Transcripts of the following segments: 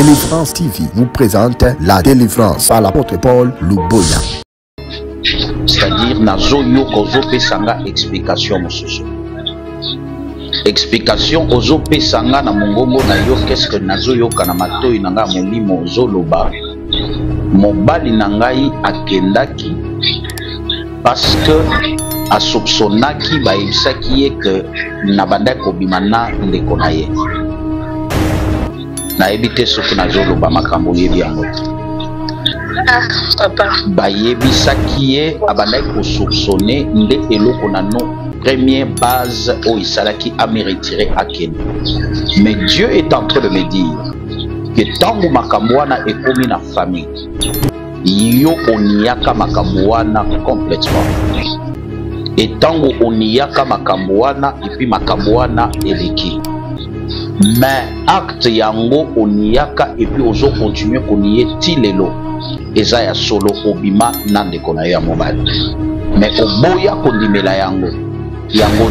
Délivrance TV vous présente la délivrance par l'apôtre Paul Luboya. C'est-à-dire, nazoyo kozo pesanga explication mosusu. Explication ozo pesanga na mongongo na yo qu'est-ce que nazoyo kana matoi nanga molimo ozo loba. Mobali nangai akendaki parce que asopsonaki ba ibisaki que nabanda kobimana ndeko na ye. Na ebite soki nazoloba makambo yebi yango. Papa. Bayebisaki ye abandaki kosopsone nde eloko na no première base o isalaki a me retirer à Kenya. Mais Dieu est en train de me dire que tango makambo wana ekomi na famille yo oniaka makambo wana complètement. Et tango oniaka makambo wana et puis makambo wana eleki. Mais acte yango oniaka et puis ozo continuer koniye tilelo eza ya solo obima nande kona ya mobile. Mais oboya kondimela yango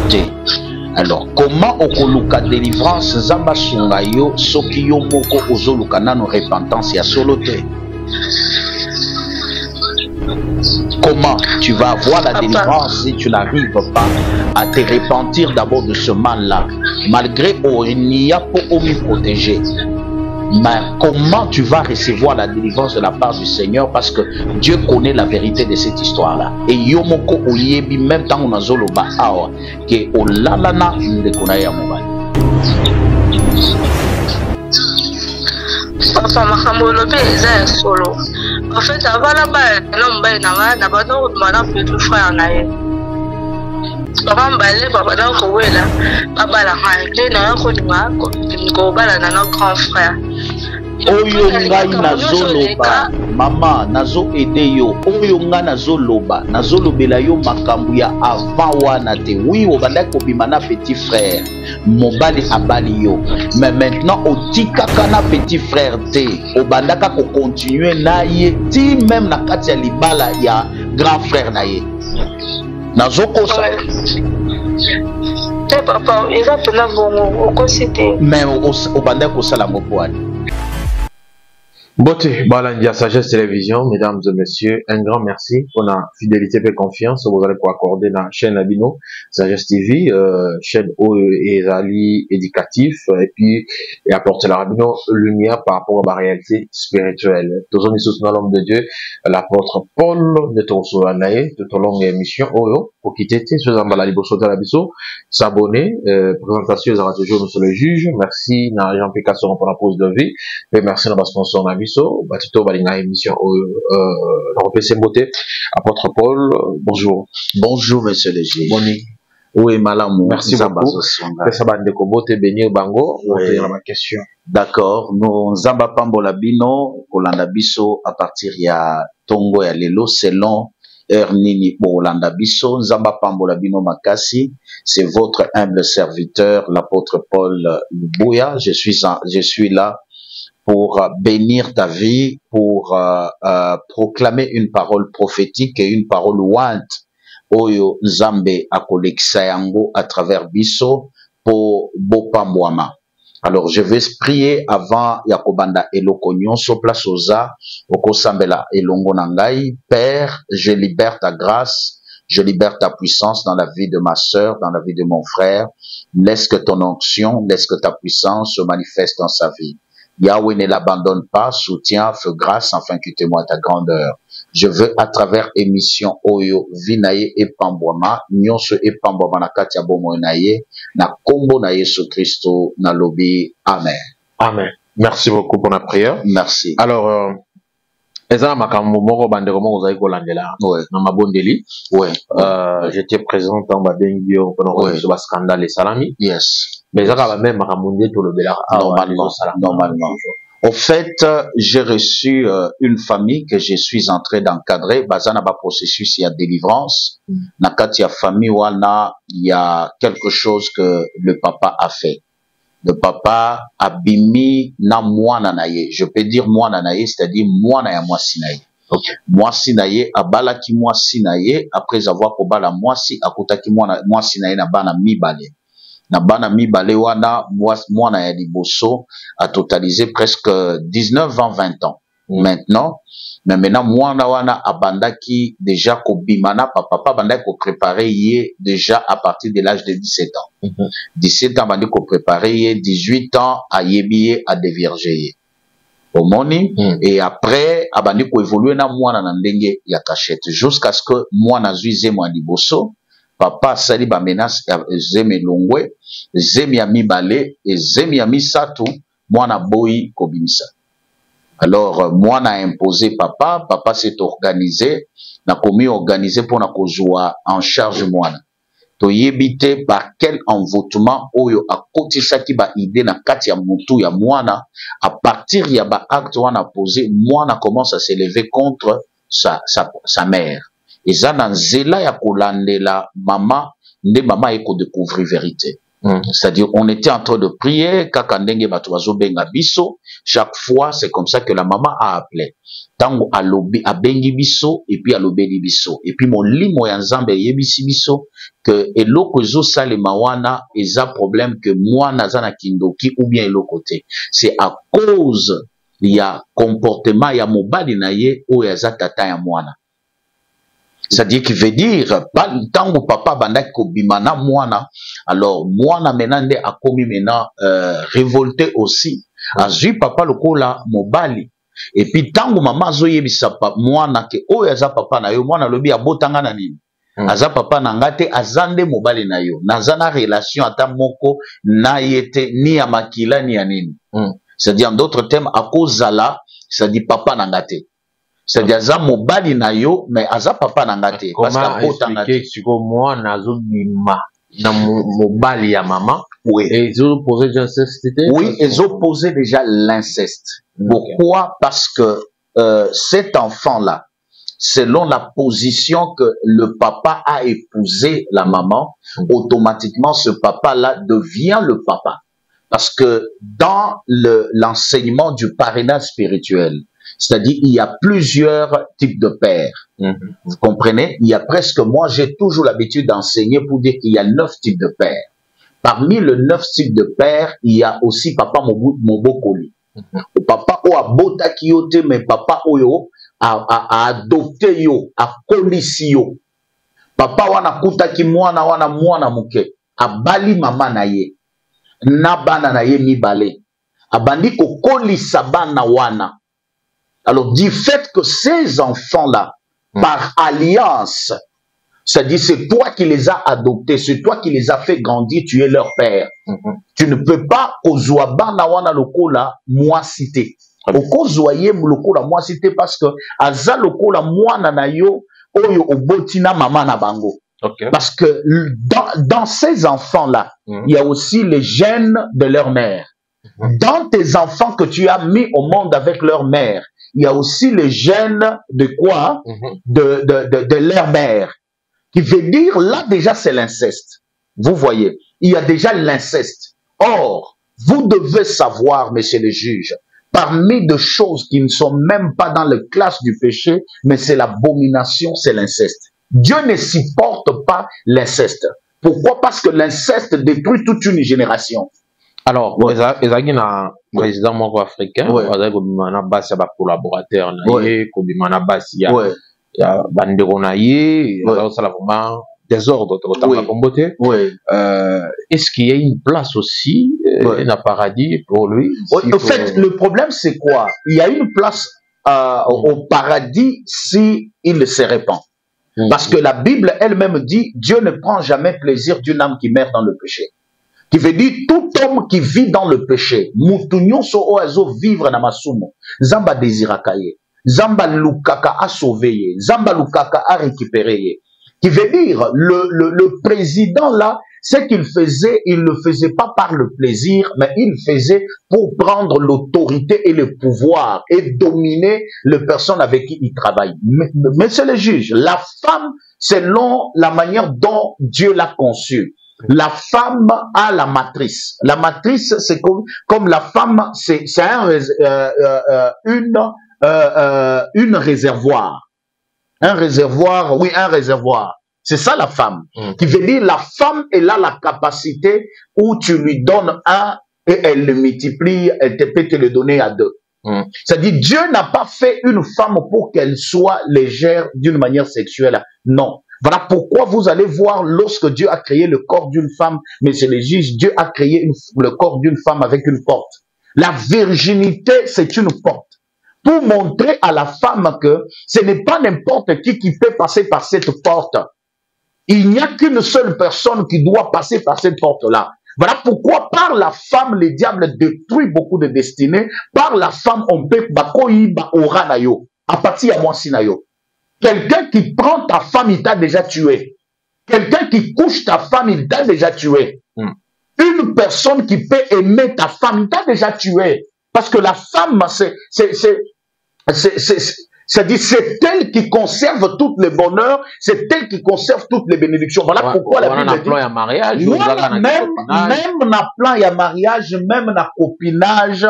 te. Alors comment okoluka délivrance zamba sunga yo soki yo moko ozoluka nano repentance ya solo te? Comment tu vas avoir la délivrance si tu n'arrives pas à te repentir d'abord de ce mal-là, malgré qu'il n'y a pas omis protégé? Mais comment tu vas recevoir la délivrance de la part du Seigneur parce que Dieu connaît la vérité de cette histoire-là. Et yomoko oyebi même temps on a zoloba awa que olalana ndekona ya mobali. Papa makambo lobe eza solo. En fait avant la bas non mba na ba no mana petit frère na ye. Papa mbale papa na ko wela papa la haine na ko dinga ko bala na no grand frère. Oyo ngai nazoloba mama nazo ede yo oyo nga nazoloba nazolobela yo makambo ya avant wana te. Oui obanda ko bimana petit frère mobali abali yo, mais maintenant otikaka na petit frère te obanda ka ko continuer na ye ti même na kati ya libala ya grand frère na ye nazoko sa te papa eza pena bongo okosite mais obanda ko sala mopoani. Beauté, Balandia Sagesse Télévision, mesdames et messieurs, un grand merci pour la fidélité et confiance que vous allez pour accorder dans la chaîne Abino, Sagesse TV, chaîne Ezali éducatif, et puis apporter la Abino lumière par rapport à la réalité spirituelle. Tous les sous l'homme de Dieu, l'apôtre Paul de Torsouanae, de ton longue émission, pour quitter, sur la libre de la biso, s'abonner, présentation, à toujours sur le juge, merci, dans Jean Picasso pour la pause de vie, et merci à nos sponsors. Batito balinga émission RPC Beauté. Apôtre Paul, bonjour. Bonjour monsieur le juge. Boni. Oui, malamu. Merci beaucoup. Ça va ndeko Beauté Benio Bango. Oui. Ma question. D'accord. Nous zamba pambola bino kolanda biso à partir ya tongo ya lelo selon heure nini bolanda biso zamba pambola bino makasi. C'est votre humble serviteur l'apôtre Paul Luboya. Je suis là pour bénir ta vie, pour proclamer une parole prophétique et une parole ouante. Oyo Nzambe akolekisa yango à travers biso pour bopambwama. Alors je vais prier avant Yakobanda eloko nyonso place oza okosambela elongo nangai. Père, je libère ta grâce, je libère ta puissance dans la vie de ma sœur, dans la vie de mon frère. Laisse que ton onction, laisse que ta puissance se manifeste dans sa vie. Yahweh ne l'abandonne pas, soutient, fais grâce afin qu'il témoigne ta grandeur. Je veux à travers émission Oyo Vinaye et Pambwama, Nyonso et Pambwama na katia bomo naye, na kombo na Yesu Christo na lobi. Amen. Amen. Merci beaucoup pour la prière. Merci. Alors, ezala makambo moko bandeko moko ozali kolandela na mabondeli. J'étais présent dans babengio pendant ce scandale salami. Yes. Mais ça va même normalement. Au fait, j'ai reçu une famille que je suis en train d'encadrer. Bazana ba processus, il y a délivrance. Nakati ya famille wana, il y a quelque chose que le papa a fait. Le papa a bimi na mwana naye. Je peux dire mwana naye, c'est-à-dire mwana ya mwasi naye. Okay. Mwasi naye abalaki mwasi naye après avoir kobala mwasi akutaki mwasi naye na bana mibale. na bana mibale wana mwana ya liboso a totalisé presque 19 ans 20 ans maintenant. Mais maintenant mwana wana abandaki déjà kobimana papa abandaki ko préparer yé déjà à partir de l'âge de 17 ans. 17 ans abandaki ko préparer yé 18 ans à yebiye à dévierger au moni et après abandaki ko évoluer na mwana na ndenge ya cachette jusqu'à ce que mwana zuize mwa liboso papa sali ba menace zeme longwe zemi ya mibale et zemi ya misatu mwana boyi kobimisa. Alors, moi, n'a imposé papa s'est organisé, n'a commis organisé pour na kozwa en charge moi. To yebite par quel envoûtement oyo a kotisa ki ba idée na kati ya mutu ya mwana, à partir ya ba acte wana posé, mwana commence à s'élever contre sa mère. Et ça dans zela ya kolandela mama, nde mama eko découvrir vérité. C'est-à-dire, on était en train de prier, kakandenge batuazo benga biso, chaque fois, c'est comme ça que la maman a appelé. Tango alobi, abengi biso, et puis alobeli biso. Et puis, mon limo yanzambe yebisi biso, que eloko zo sale mawana, eza problème que moi nazana kindoki, ou bien eloko côté. C'est à cause, il y a comportement, il y a mobali na ye, ou yaza tata ya mwana. C'est-à-dire qu'il veut dire, tant que papa bandak kobimana mwana, alors mwana maintenant a commis maintenant révolté aussi. Azui papa lokola mobali. Et puis tant que maman zoye bisa mwana ke o yaza papa na yo mwana lobi abotanga na nini. Aza papa na ngate azande mobali na yo. Nazana relation ata moko na yete ni ya makila ni ya nini. C'est-à-dire en d'autres termes à cause là, c'est-à-dire papa na ngate. C'est-à-dire aza mobali na yo mais aza papa na ngate parce que potanga siko moi nazo bima na mobali ya maman. Oui. Et ils ont posé l'inceste. Oui, ils ont posé déjà l'inceste. Pourquoi? Parce que cet enfant-là, selon la position que le papa a épousé la maman, automatiquement ce papa-là devient le papa. Parce que dans l'enseignement du parrainage spirituel, c'est-à-dire il y a plusieurs types de pères. Vous comprenez? Il y a presque, moi j'ai toujours l'habitude d'enseigner pour dire qu'il y a 9 types de pères. Parmi les 9 types de pères, il y a aussi papa Mobokoli. Papa o a bota kiyote, mais papa oyo a adopté yo, a kolisi yo. Papa wana kuta ki mwana muke, a bali mama na ye, na bana na ye mibale, a bandi ko kolisa bana wana. Alors, du fait que ces enfants-là, par alliance, c'est-à-dire c'est toi qui les as adoptés, c'est toi qui les as fait grandir, tu es leur père. Tu ne peux pas kozwabana wana lokola moi cité. Okozwaye lokola moi cité parce que aza lokola mwana na yo oyo obotina mama na bango. Parce que dans ces enfants-là, il y a aussi les gènes de leur mère. Dans tes enfants que tu as mis au monde avec leur mère, il y a aussi les gènes de quoi? De leur mère. Qui veut dire, là déjà c'est l'inceste. Vous voyez, il y a déjà l'inceste. Or, vous devez savoir, messieurs les juges, parmi des choses qui ne sont même pas dans le classe du péché, mais c'est l'abomination, c'est l'inceste. Dieu ne supporte pas l'inceste. Pourquoi? Parce que l'inceste détruit toute une génération. Alors, ezaki na président moko africain, azaki kobimana basi ya ba collaborateur na ye, kobimana basi ya bandeko na ye, azosala vraiment désordre tokotanga kombo te. Est-ce qu'il y a une place aussi na paradis pour lui? En fait, le problème c'est quoi? Il y a une place au paradis si il se répand. Parce que la Bible elle-même dit, Dieu ne prend jamais plaisir d'une âme qui meurt dans le péché. Qui veut dire tout homme qui vit dans le péché, mutunyo so oazo vivre na masumo, zamba désiraka ye, zamba lukaka a sauvé ye, zamba lukaka a récupéré ye. Qui veut dire le président là, ce qu'il faisait, il ne le faisait pas par le plaisir, mais il faisait pour prendre l'autorité et le pouvoir et dominer les personnes avec qui il travaille. Mais c'est le juge. La femme, selon la manière dont Dieu l'a conçue, la femme a la matrice. La matrice, c'est comme la femme, c'est une réservoir. Un réservoir, oui, un réservoir. C'est ça la femme. Qui veut dire la femme, elle a la capacité où tu lui donnes un et elle le multiplie, elle peut te le donner à deux. C'est-à-dire Dieu n'a pas fait une femme pour qu'elle soit légère d'une manière sexuelle. Non. Voilà pourquoi vous allez voir lorsque Dieu a créé le corps d'une femme, mais c'est les juges, Dieu a créé le corps d'une femme avec une porte. La virginité, c'est une porte. Pour montrer à la femme que ce n'est pas n'importe qui peut passer par cette porte. Il n'y a qu'une seule personne qui doit passer par cette porte-là. Voilà pourquoi par la femme, le diable détruit beaucoup de destinées. Par la femme, on peut à partir de moi sinayo. Quelqu'un qui prend ta femme, il t'a déjà tué. Quelqu'un qui couche ta femme, il t'a déjà tué. Une personne qui peut aimer ta femme, il t'a déjà tué. Parce que la femme, c'est elle qui conserve tout le bonheur, c'est elle qui conserve toutes les bénédictions. Voilà pourquoi la Bible dit, même na plan ya mariage, même na copinage,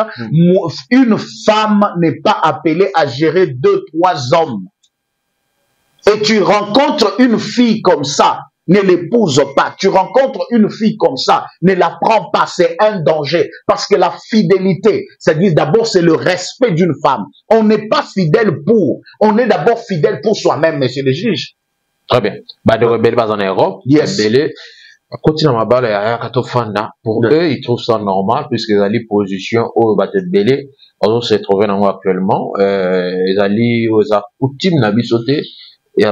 une femme n'est pas appelée à gérer 2-3 hommes. Et tu rencontres une fille comme ça, ne l'épouse pas. Tu rencontres une fille comme ça, ne la prends pas, c'est un danger. Parce que la fidélité, c'est-à-dire d'abord c'est le respect d'une femme. On n'est pas fidèle pour, on est d'abord fidèle pour soi-même, monsieur le juge. Très bien. Bah, de rebelle en Europe, yes. Pour eux, ils trouvent ça normal, puisqu'ils ont les positions où ils se trouvent actuellement, ils ont les coutumes n'habituent. Mais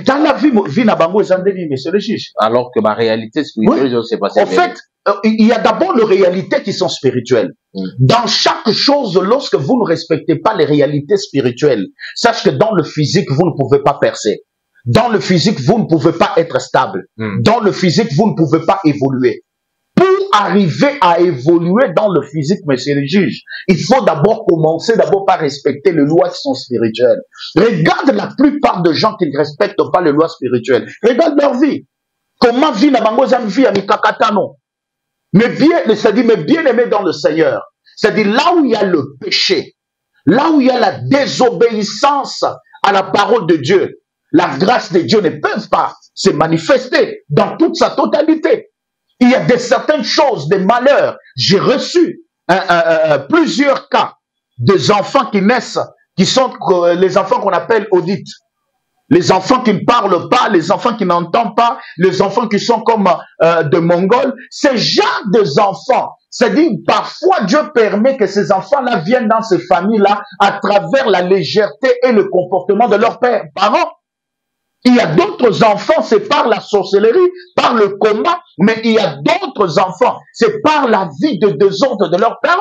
dans la vie na bango monsieur le juge. Alors que ma réalité spirituelle, c'est pas ça. En fait, il y a d'abord les réalités qui sont spirituelles. Dans chaque chose, lorsque vous ne respectez pas les réalités spirituelles, sache que dans le physique, vous ne pouvez pas percer. Dans le physique, vous ne pouvez pas être stable. Dans le physique, vous ne pouvez pas évoluer. Pour arriver à évoluer dans le physique, monsieur le juge, il faut d'abord commencer par respecter les lois qui sont spirituelles. Regarde la plupart de gens qui ne respectent pas les lois spirituelles. Regarde leur vie. Comment vit la bangoza vie à Mikakatano? Mais bien aimé dans le Seigneur. C'est-à-dire là où il y a le péché, là où il y a la désobéissance à la parole de Dieu, la grâce de Dieu ne peut pas se manifester dans toute sa totalité. Il y a certaines choses, des malheurs. J'ai reçu plusieurs cas des enfants qui naissent, qui sont les enfants qu'on appelle audites. Les enfants qui ne parlent pas, les enfants qui n'entendent pas, les enfants qui sont comme de Mongols. Ces genre des enfants, c'est-à-dire parfois Dieu permet que ces enfants-là viennent dans ces familles-là à travers la légèreté et le comportement de leurs parents. Il y a d'autres enfants, c'est par la sorcellerie, par le coma, mais il y a d'autres enfants, c'est par la vie de désordre de leurs parents.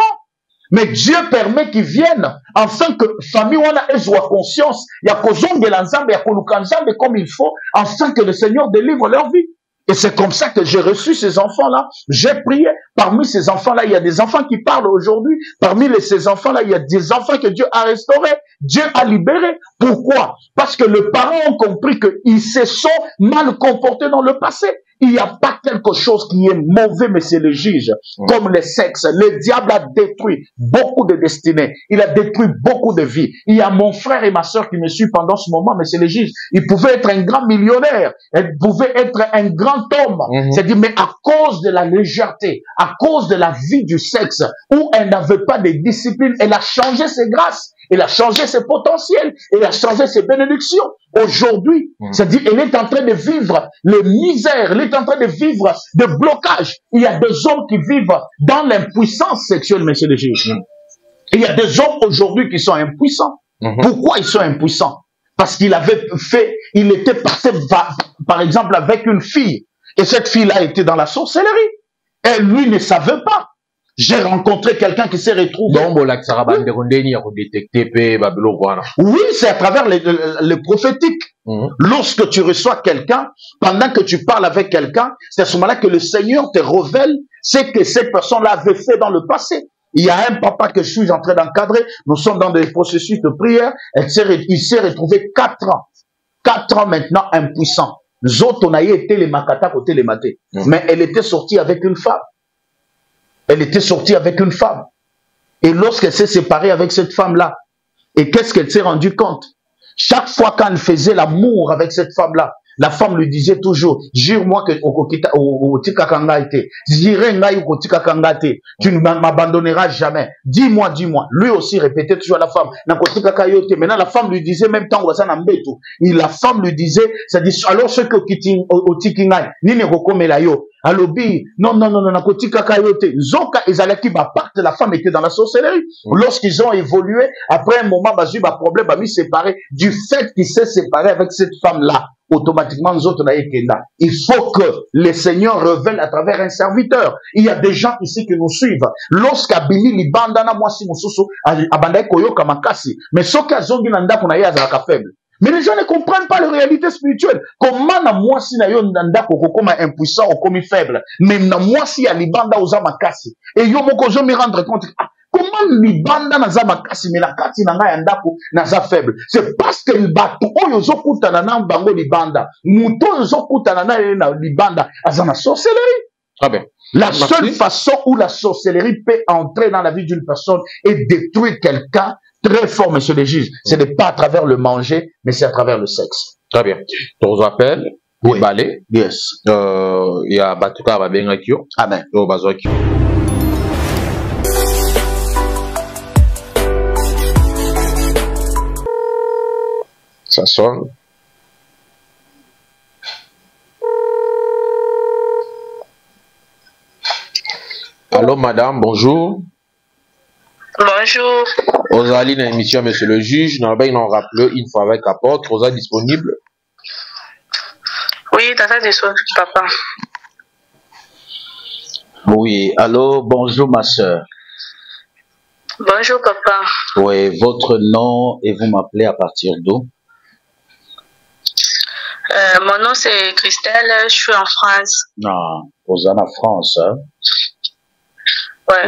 Mais Dieu permet qu'ils viennent, afin que famille wana soit conscience, il y a kozonge l'ensemble, il y a kolukanzambe comme il faut, afin que le Seigneur délivre leur vie. Et c'est comme ça que j'ai reçu ces enfants-là. J'ai prié. Parmi ces enfants-là, il y a des enfants qui parlent aujourd'hui. Parmi ces enfants-là, il y a des enfants que Dieu a restaurés. Dieu a libérés. Pourquoi? Parce que les parents ont compris qu'ils se sont mal comportés dans le passé. Il n'y a pas quelque chose qui est mauvais, monsieur le juge, comme le sexe. Le diable a détruit beaucoup de destinées. Il a détruit beaucoup de vies. Il y a mon frère et ma soeur qui me suivent pendant ce moment, monsieur le juge. Il pouvait être un grand millionnaire. Il pouvait être un grand homme. C'est-à-dire, mais à cause de la légèreté, à cause de la vie du sexe, où elle n'avait pas de discipline, elle a changé ses grâces. Elle a changé ses potentiels. Elle a changé ses bénédictions. Aujourd'hui, c'est-à-dire, elle est en train de vivre les misères. Elle est en train de vivre des blocages. Il y a des hommes qui vivent dans l'impuissance sexuelle, monsieur le juge. Il y a des hommes aujourd'hui qui sont impuissants. Pourquoi ils sont impuissants? Parce qu'il avait fait, il était passé, par exemple, avec une fille. Et cette fille-là était dans la sorcellerie. Et lui ne savait pas. J'ai rencontré quelqu'un qui s'est retrouvé. Oui, c'est à travers le prophétique. Lorsque tu reçois quelqu'un, pendant que tu parles avec quelqu'un, c'est à ce moment-là que le Seigneur te révèle ce que cette personne-là avait fait dans le passé. Il y a un papa que je suis en train d'encadrer. Nous sommes dans des processus de prière. Il s'est retrouvé 4 ans. 4 ans maintenant impuissant. Nous autres, on a été les makata côté les matés. Mais elle était sortie avec une femme. Elle était sortie avec une femme. Et lorsqu'elle s'est séparée avec cette femme-là, et qu'est-ce qu'elle s'est rendue compte? Chaque fois qu'elle faisait l'amour avec cette femme-là, la femme lui disait toujours, jure-moi que tu ne m'abandonneras jamais. Dis-moi, dis-moi. Lui aussi répétait toujours à la femme, maintenant la femme lui disait, même temps, la femme lui disait, c'est-à-dire, alors ceux qui nini rekomela yo, alobi, non, nakotika kayote. Zoka ezalaki part la femme était dans la sorcellerie. Lorsqu'ils ont évolué, après un moment, basu ba problème, ba mis séparé, du fait qu'il s'est séparé avec cette femme-là, automatiquement, nous autres, il faut que le Seigneur révèle à travers un serviteur. Il y a des gens ici qui nous suivent. Lorsqu'Abili libandana moi si mususu, abandai koyoka makasi, mais ce qu'a zongi nanda kuna ya zalaka faible. Mais les gens ne comprennent pas la réalité spirituelle. Comment na moi si na yo nanda kokoma impuissant ou comme faible, même na moi si ya libanda oza makasi. Et yo moko je me rendre compte, comment libanda naza makasi mais la kati na nga ya ndako naza faible. C'est parce que le bateau oyo zokutana na bango libanda, muto zokutana na libanda azana sorcellerie. Très bien. La seule façon où la sorcellerie peut entrer dans la vie d'une personne et détruire quelqu'un très fort, monsieur le juge, ce n'est pas à travers le manger, mais c'est à travers le sexe. Très bien. Je vous rappelle, oui. Balé. Yes. Il y a Batuka Babengakio. Amen. Ça sonne. Allô, madame, bonjour. Bonjour. Osali, dans l'émission, monsieur le juge, nous avons rappelé une fois avec apôtre. Vous êtes disponible? Oui, tata disponible, papa. Oui, allô, bonjour, ma soeur. Bonjour, papa. Oui, votre nom et vous m'appelez à partir d'où? Mon nom c'est Christelle, je suis en France. Non, vous êtes en France, hein? Ouais.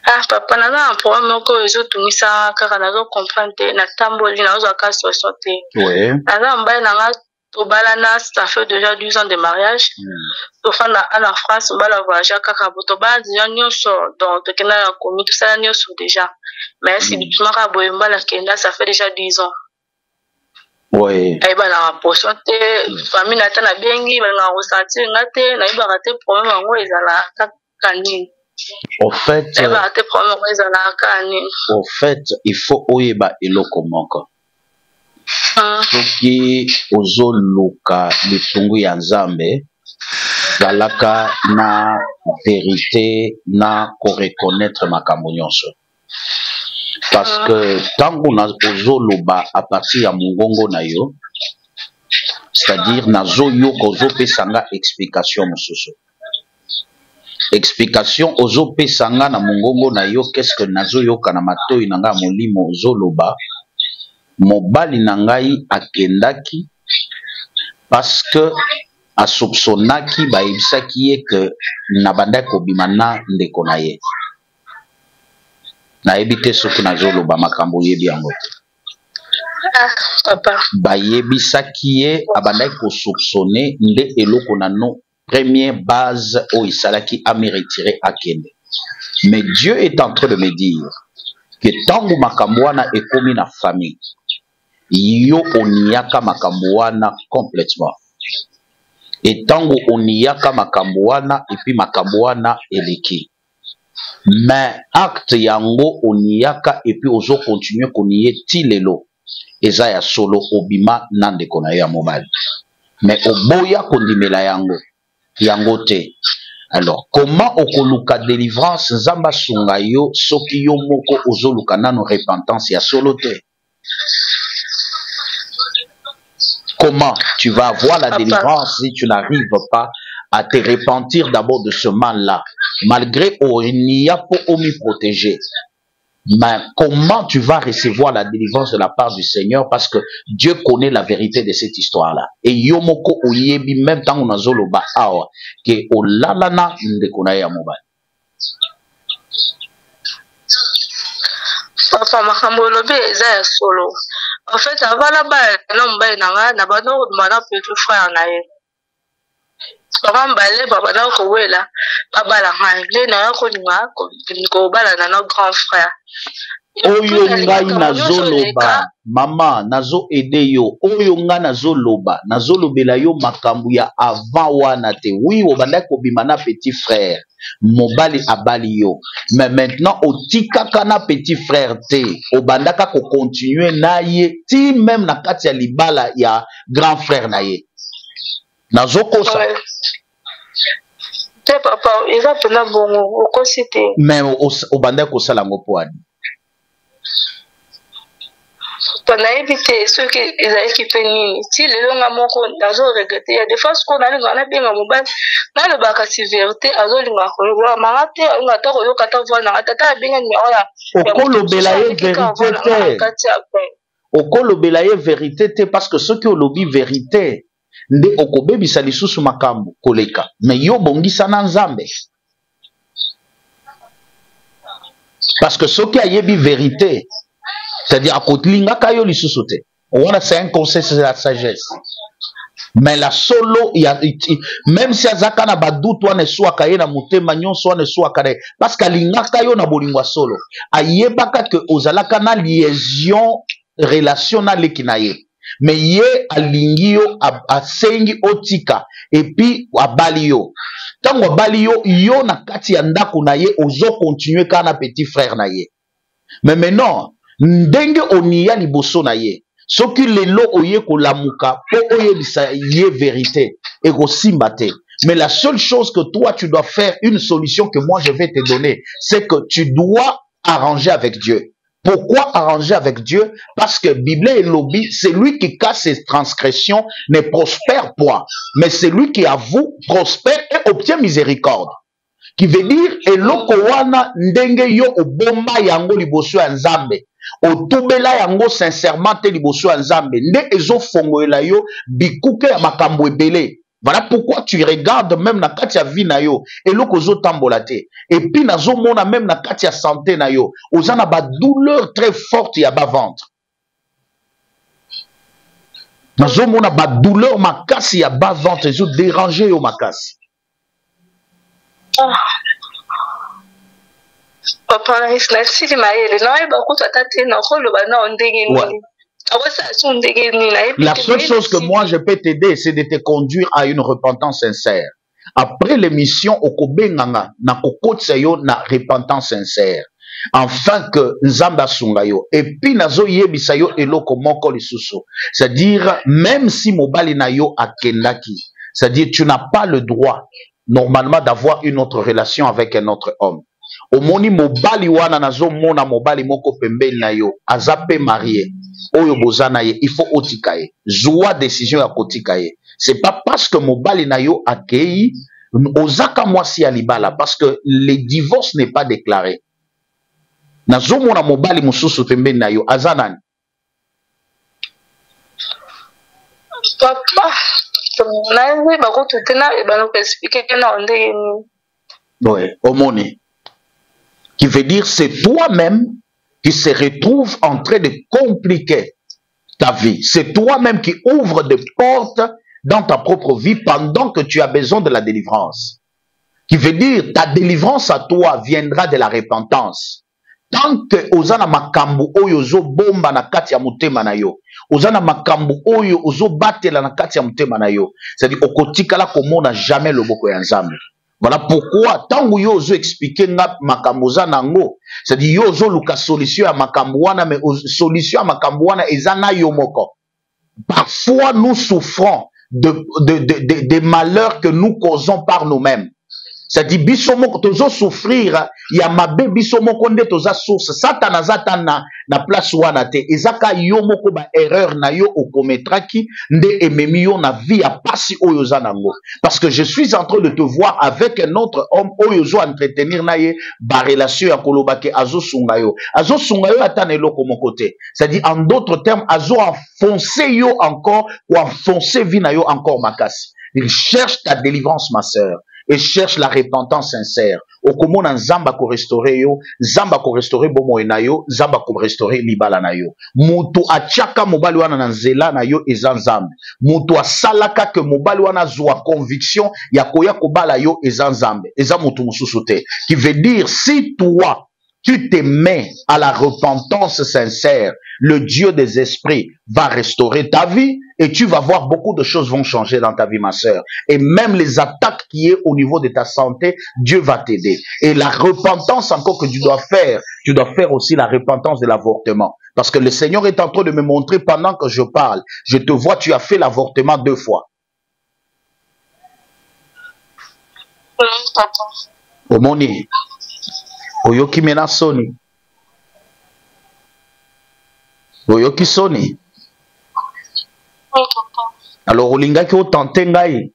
Ah, papa, naza un problème que les autres mis ça car nazo comprendre na tamboli nazo ka société. Oui. Naza mbaye nanga to balana ça fait déjà 12 ans de mariage. To fana en France bala voyager kaka to ba déjà nyonso donc to kena ya komi tout ça nyonso déjà. Mais si tu m'as boyemba la kenda ça fait déjà 10 ans. Oui. Et ben la potion te famille na tana bengi ba na ressentir ngate na iba raté problème ngo ezala kanini. Au fait, il faut oyeba eloko moko. Soki ozoluka litungu ya Nzambe, zalaka na vérité na ko reconnaître makambo nyonso. Parce que tango na ozoloba à partir ya mongongo na yo, c'est-à-dire nazo yo kozo pesanga explication mosusu. Explication ozo pesanga na mongongo na yo, qu'est-ce que nazo yoka na matoi nanga molimo ozo loba mobali nangai akendaki parce que asopsonaki bayebisaki ye que nabanda kobima na ndeko na ye. Nayebi te soki nazo loba makambo yebi yango te. Bayebisaki ye abandaki kosopsone nde eloko na no première base où il s'allait à me retirer à Kende. Mais Dieu est en train de me dire que tango makamboana est commis na famille, yo oniaka makamboana complètement. Et tango oniaka makamboana et puis makamboana eleki. Mais acte yango oniaka et puis ozo continuer koniye tilelo. Eza ya solo obima nande konaye ya mobali. Mais oboya kondimela yango. Yangote. Alors, comment okoluka délivrance nzamba sunga yo soki yo moko ozoluka nano repentance ya solote? Comment tu vas avoir la délivrance si tu n'arrives pas à te repentir d'abord de ce mal-là, malgré Onia pour omi protéger? Mais comment tu vas recevoir la délivrance de la part du Seigneur, parce que Dieu connaît la vérité de cette histoire-là. Et yomoko oyebi même temps on a zolo ba awa que olalana ndekona ya mobile. Papa makambo lobe eza ya solo. En fait avala ba na mbaye nanga na bano mana petit frère na ye. Papa mbale papa na ko wela baba la ngai le na ko ninga ko bala na no grand frère. oyo ngai nazoloba mama nazo ede yo oyo nga nazoloba nazolobela yo makambo ya avant wana te oui obandaki kobima na petit frère mobali abali yo mais maintenant otikaka na petit frère te obandaka kocontinue na ye ti même na kati ya libala ya grand frère na ye nazokosa te papa eza pena bongo okosi te mais obandaki kosala yango po ani nayebi te soki ezalaki mpe nini ti lelo nga moko nazoregrete ya des fois sikoyo nalingaka nabenga mobali nalobaka ti verité azolingaka koyoka manga te alinga ata koyoka ata voi nanga tata abenga nimero ya okolobela ye verité te okolobela ye verité te parce que soki olobi verité nde okobebisa lisusu makambo koleka mais yo bongisa na nzambe parce que soki ayebi vérité c'est-à-dire akotlingaka yo lisusu te wana c'est un conseil, c'est la sagesse mais la solo même si azaka na badoute wana eswaka ye na motema nyonso wana eswaka na ye parce que alingaka yo na bolingo solo ayebaka ke ozalaka na liaison relation na leki na ye mais ye alingi yo asengi otika epi abali yo ntango abali yo yo na kati ya ndako na ye ozokontinue kaka na petit frère na ye mais maintenant ndenge oniya liboso na ye soki lelo oye kolamuka po oyebisa ye vérité ekosimba te mais la seule chose que toi tu dois faire une solution que moi je vais te donner c'est que tu dois arranger avec Dieu. Pourquoi arranger avec Dieu? Parce que Bible et lobby, c'est lui qui casse ses transgressions, ne prospère point. Mais c'est lui qui avoue, prospère et obtient miséricorde. Qui veut dire, eloko wana ndenge yo obomba yango liboso ya nzambe. Otubela yango sincèrement te liboso ya nzambe. Nde ezo fongoela yo bikuke ya makambo ebele. Voilà pourquoi tu regardes même na kati ya vie na yo eloko zo tambola te et puis nazo mona même na kati ya santé na yo ozana ba douleur très forte ya ba ventre nazo mona ba douleur makasi ya ba ventre ezo déranger yo makasi papa na isili maele na yeba ko tata te na ko loba na ndenge nini. La seule chose que moi je peux t'aider, c'est de te conduire à une repentance sincère. Après l'émission, okobenganga na kokotsa yo na repentance sincère. Afin que nzamba sunga yo. Et puis nazo yebisa yo eloko moko lisusu. C'est-à-dire, même si mobali na yo akendaki, c'est-à-dire tu n'as pas le droit normalement d'avoir une autre relation avec un autre homme. Omoni mobali wana nazo mona mobali moko pembeni na yo, azape marié. Oyo bozana ye, il faut otika ye. Zoua décision ya kotika ye. C'est pas parce que mobali na yo akei, ozaka mwasi ya libala, parce que le divorce n'est pas déclaré. Nazo mona mobali mususu pembeni na yo, azanani. Papa, nawe bakoto tena ebana ko expliquer que na ondé ni. Ouais, omoni. Qui veut dire c'est toi-même qui se retrouve en train de compliquer ta vie. C'est toi-même qui ouvre des portes dans ta propre vie pendant que tu as besoin de la délivrance. Qui veut dire ta délivrance à toi viendra de la repentance. Tant que ozana makambu oyo zo bomba na kati ya mutema na yo, ozana makambu oyo ozo batela na kati ya mutema na yo, c'est-à-dire okotikala komona jamais loboko ya nzambe. Voilà pourquoi, tant que yo zo expliquer nga makambo za nango, c'est-à-dire yo zo luka solution à makambo wana, mais solution à makambo wana ezana yo moko. Parfois nous souffrons des malheurs que nous causons par nous-mêmes. C'est-à-dire biso moko tozo souffrir ya mabe biso moko nde toza source satana zatana na place wana te ezaka yo moko ba erreur na yo okometraki nde ememi yo na vie ya pasi oyo za nango parce que je suis en train de te voir avec un autre homme oyo zo entretenir na ye ba relation ya kolobake azo sunga yo ata na eloko moko te c'est-à-dire en d'autres termes azo enfoncer yo encore ou enfoncer vie na yo encore makasi. Il cherche ta délivrance ma sœur et cherche la repentance sincère. Okomona nzamba ko restaurer yo, nzamba ko restaurer bomo na yo, nzamba ko restaurer libala na yo. Mutu achaka mobali wana na nzela na yo eza nzambe. Mutu asalaka ke mobali wana zwa conviction ya koya kobala yo eza nzambe. Eza mutu mususu te. Qui veut dire si toi tu te mets à la repentance sincère, le Dieu des esprits va restaurer ta vie et tu vas voir beaucoup de choses vont changer dans ta vie, ma sœur. Et même les attaques qui est au niveau de ta santé, Dieu va t'aider. Et la repentance encore que tu dois faire aussi la repentance de l'avortement. Parce que le Seigneur est en train de me montrer pendant que je parle. Je te vois, tu as fait l'avortement 2 fois. Omoni. Oyoki mena soni. Oyoki soni. Alors olingaki otante ngai.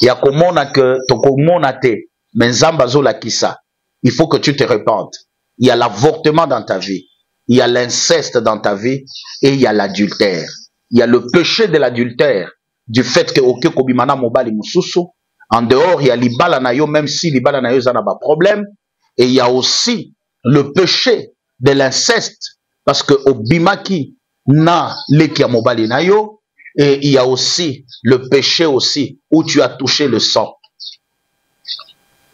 Ya komona que tokomona te. Mais Nzamba zo la kisa. Il faut que tu te repentes. Il y a l'avortement dans ta vie. Il y a l'inceste dans ta vie. Et il y a l'adultère. Il y a le péché de l'adultère. Du fait que oke kobimana mobali mususu. En dehors, il y a l'ibala na yo, même si l'ibala na yo n'a pas problème. Et il y a aussi le péché de l'inceste. Parce que au bimaki na leki ya mobali na yo. Et il y a aussi le péché aussi où tu as touché le sang.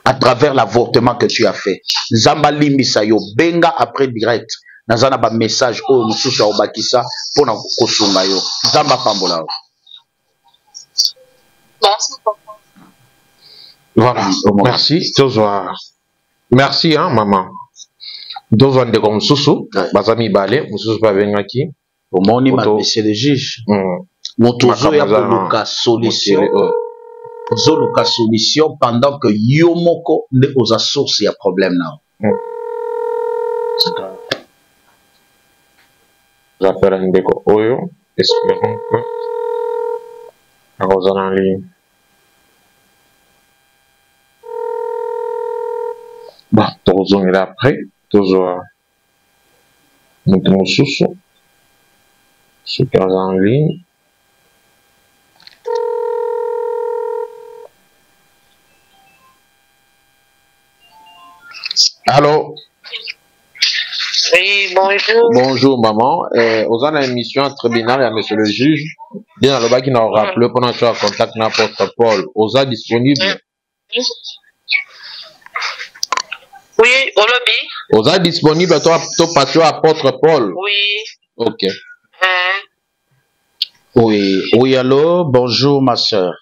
À travers l'avortement que tu as fait. Nzamba limbisa yo benga après direct. Nazana ba message o mususa obakisa pona kosunga yo. Nzamba pambola yo. Merci papa. Voilà, merci. Merci, hein, maman. Dozwa ndeko mususu, bazami bale, mususu pa vengaki. Omoni ma monsieur le juge. Motozo ya koluka solution. Zoluka solution pendant que yomoko ne oza source ya problème na. J'appelle ndeko oyo, espérons que arrosana en ligne. Bon, toujours là après, toujours notre sous ce qui est en ligne. Allô? Oui, bonjour. Bonjour, maman. Aux en émission tribunal, il y a monsieur le juge. Bien, le bac qui n'a rappelé pendant que tu as contact n'importe Paul. Aux disponible. Oui, au lobby. Aux disponible, toi, patron apôtre Paul. Oui. Ok. Oui, oui, allô, bonjour ma soeur.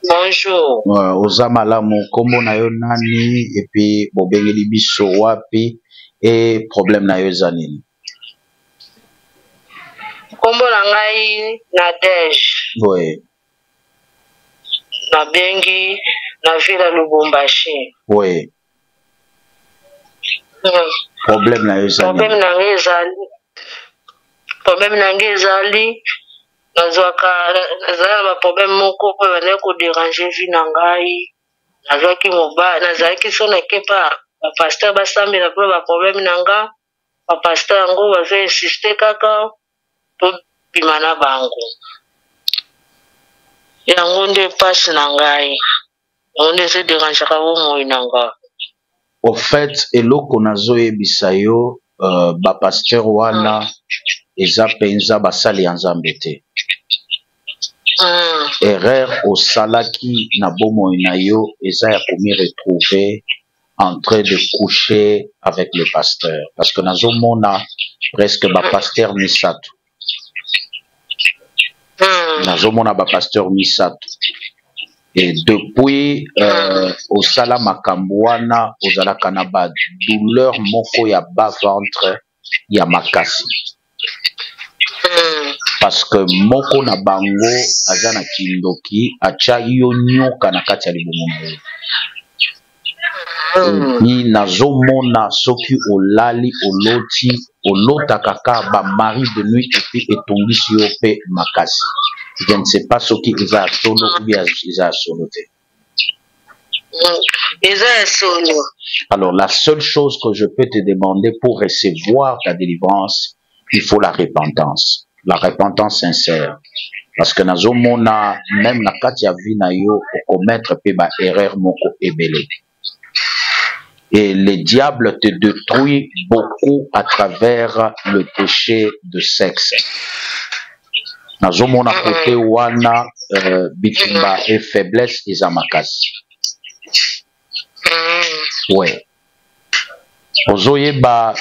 Bonjour. Oza malamu kombo na yo nani et puis bobengeli biso wapi et problème na yo zanini. Kombo na ngai Nadège. Oui. Na bengi na ville Lubumbashi. Oui. Problème na yo zanini. Problème na ngai ezali nazwaka nazala problème moko po bana ko déranger vie na ngai nazwaki mobali nazalaki so na kepa ba pasteur basambela po ba problème na nga ba pasteur ngo bazo insister kaka to bimana bango yango nde passe na ngai on essaie de déranger ka bo moi na nga. Au fait eloko nazo yebisa yo ba pasteur wana eza penza basali ya Nzambe te. Erreur au salaki na bomo na yo eza ya komi retrouver en train de coucher avec le pasteur parce que nazo mona presque ba pasteur misato. Nazo mona ba pasteur misato. Et depuis au sala makambuana ozalaka na ba douleur moko ya bas ventre ya makasi. Parce que moko na bango aza na kindoki acha yo nyoka na kati ya libumu na yo. Ni nazomona soki olali oloti olota kaka ba mari de nuit et puis etongisi yo pe makasi. Je ne sais pas soki eza solo ou bien eza solo te. Alors la seule chose que je peux te demander pour recevoir ta délivrance, il faut la repentance sincère. Parce que nazomona même na kati ya vie na yo commettre pe ba erreur moko ebele. Et le diable te détruit beaucoup à travers le péché de sexe. Nazomona côté wana bitumba et faiblesse eza makasi. Ouais. Ozoyeba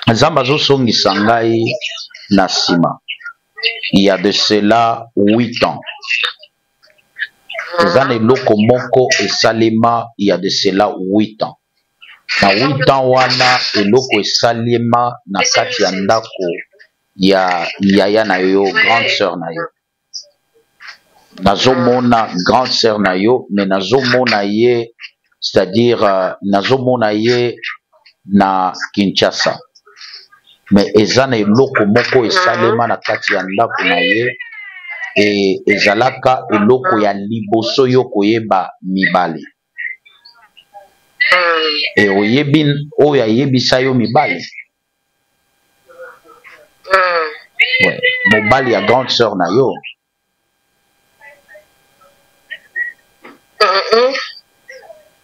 Nzambe azosongisa ngai na sima. Il y a de cela 8 ans. Ezana eloko moko esalema il y a de cela 8 ans. Na 8 ans wana eloko esalema na kati ya ndako ya yaya na yo, grande sœur na yo. Nazomona grande sœur na yo, mais nazomona ye, c'est-à-dire nazomona ye na Kinshasa. Mais ezana eloko moko esalema na kati ya ndako na ye e ezalaka eloko ya liboso yo koyeba mibali. E oyebi oyo ayebisa yo mibali. Ouais, mobali ya grande sœur na yo.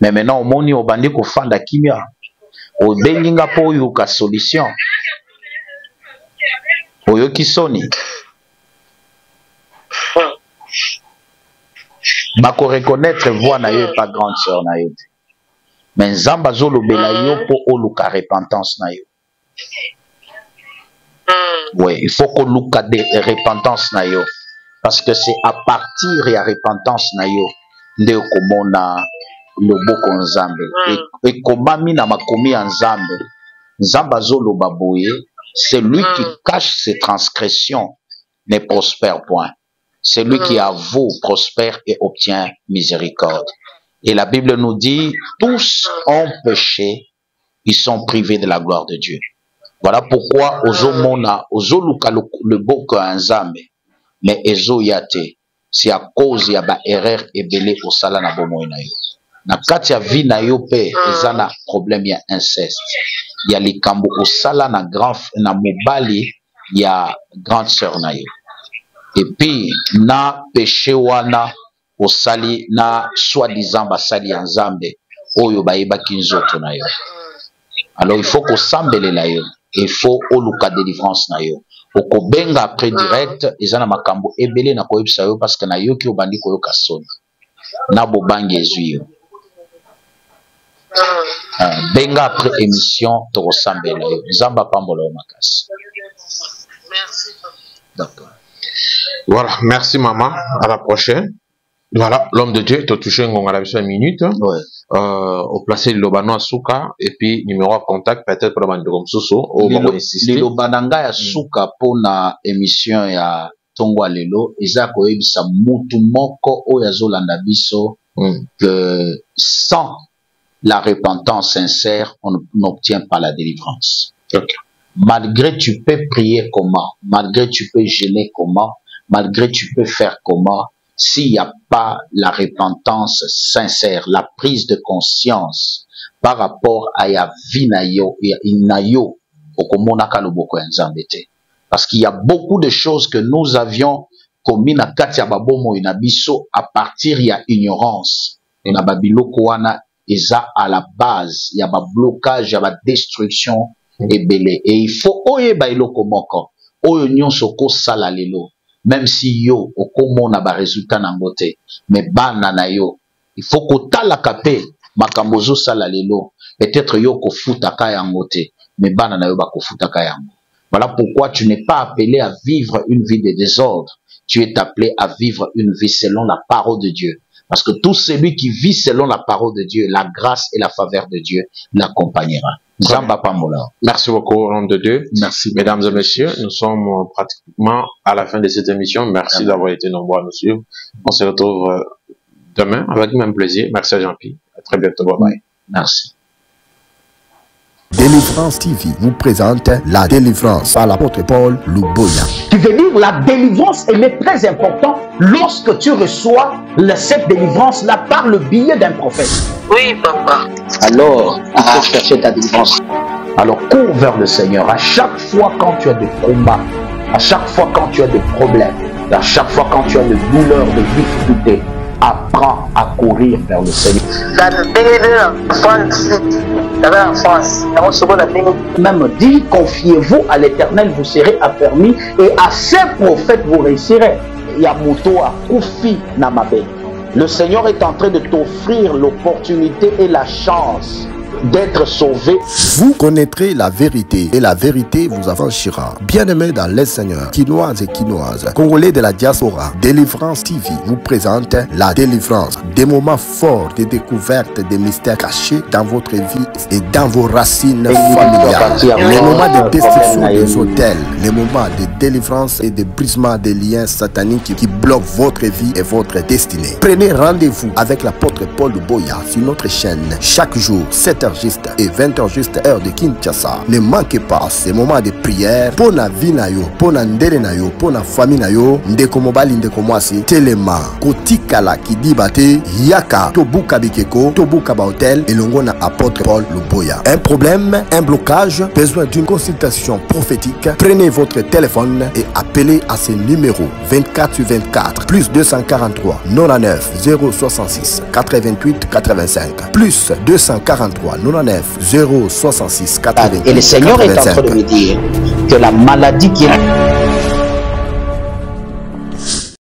Mais maintenant omoni obandi kofanda kimia. Obengi nga po oyo ka solution. Oyo kisoni. Bako reconnaître voix na yo pas grande sœur na yo. Mais Nzamba zolo bela yo po oluka repentance na yo. Ouais, il faut qu'on luka de repentance na yo. Parce que c'est à partir de la repentance na yo nde komona loboko Nzambe. Et komami na makomi ya Nzambe. Nzamba zolo baboye, celui qui cache ses transgressions ne prospère point. Celui qui avoue prospère et obtient miséricorde. Et la Bible nous dit, tous ont péché, ils sont privés de la gloire de Dieu. Voilà pourquoi ozomona, ozoluka le boko Nzambe, mais ezoyate, c'est à cause ya ba erreur ebele osala na bomoi na yo. Na kati ya vie na yo pe ezana problème ya inceste. Ya likambo osala na mobali ya grande sœur na yo. Et puis na péché wana osali na soi-disant basali ya Nzambe oyo bayebaki nzoto na yo. Alors il faut kosambele la yo. Il faut oluka délivrance na yo. Okobenga après direct ezana makambo ebele na koyebisa yo parce que na yo ki obandi koyoka soni. Na bobangi ezwi yo. Benga après émission to sambela yo. Nzamba pambola yo makasi. Merci. D'accord. Voilà, merci maman, à la prochaine. Voilà, l'homme de Dieu, tu as touché une minute. Ouais. Au placé le Lobano à Souka et puis numéro de contact peut-être pour le comme Soso. Le Lobananga ya Souka pour na émission ya Tongwa Lelo, eza koyebisa mutu moko oyo azolanda biso que sans la repentance sincère, on n'obtient pas la délivrance. Okay. Malgré tu peux prier comment, malgré tu peux jeûner comment, malgré tu peux faire comment, s'il n'y a pas la repentance sincère, la prise de conscience par rapport à ya vie na yo, parce qu'il y a beaucoup de choses que nous avions commis na kati ya babomo inabiso à partir ya ignorance. Et na babiloko wana eza à la base, ya ba blocage, ya ba destruction ebele. Et il faut oyeba iloko moko, oyo nyonso ko sala lelo. Même si yo okomona ba résultat nangote, mais bana na yo, il faut ko tala kapé makambo zo sala lelo. Peut-être yo ko futa ka yangote, mais bana na yo ba ko futa ka yango. Voilà pourquoi tu n'es pas appelé à vivre une vie de désordre. Tu es appelé à vivre une vie selon la parole de Dieu. Parce que tout celui qui vit selon la parole de Dieu, la grâce et la faveur de Dieu l'accompagnera. Merci beaucoup, au nom de Dieu. Merci. Mesdames et messieurs, nous sommes pratiquement à la fin de cette émission. Merci d'avoir été nombreux à nous suivre. On se retrouve demain avec le même plaisir. Merci à Jean-Pierre. À très bientôt. Bye bye. Merci. Délivrance TV vous présente la délivrance par l'apôtre Paul Luboya. Tu veux dire la délivrance, elle est très importante lorsque tu reçois cette délivrance-là par le biais d'un prophète. Oui, papa. Alors, il faut chercher ta délivrance. Alors, cours vers le Seigneur. À chaque fois quand tu as des combats, à chaque fois quand tu as des problèmes, à chaque fois quand tu as des douleurs, des difficultés, apprends à courir vers le Seigneur. Même dit, confiez-vous à l'Éternel, vous serez affermis, et à ces prophètes vous réussirez. Yamuto a Koufi Namabe. Le Seigneur est en train de t'offrir l'opportunité et la chance d'être sauvé. Vous connaîtrez la vérité et la vérité vous affranchira. Bien-aimés dans les Seigneurs, Quinoises et Quinoises, Congolais de la diaspora, Délivrance TV vous présente la délivrance. Des moments forts de découverte des mystères cachés dans votre vie et dans vos racines familiales. Les moments de destruction des hôtels, les moments de délivrance et de brisement des liens sataniques qui bloquent votre vie et votre destinée. Prenez rendez-vous avec l'apôtre Paul Luboya sur notre chaîne chaque jour, 7h juste et 20h juste heure de Kinshasa. Ne manquez pas ces moments de prière pour la vie na yo, pour la ndele na yo, pour la famille na yo. Ndeko mobali ndeko mwasi telema kotikala kidibate yaka tobuka bikeko tobuka ba hotel elongo na apôtre Paul Luboya. Un problème, un blocage, besoin d'une consultation prophétique? Prenez votre téléphone et appelez à ce numéro 24/24 plus 243 99 066 88 85 plus 243 99 066 88 85. Et le Seigneur est en train de me dire que la maladie qui est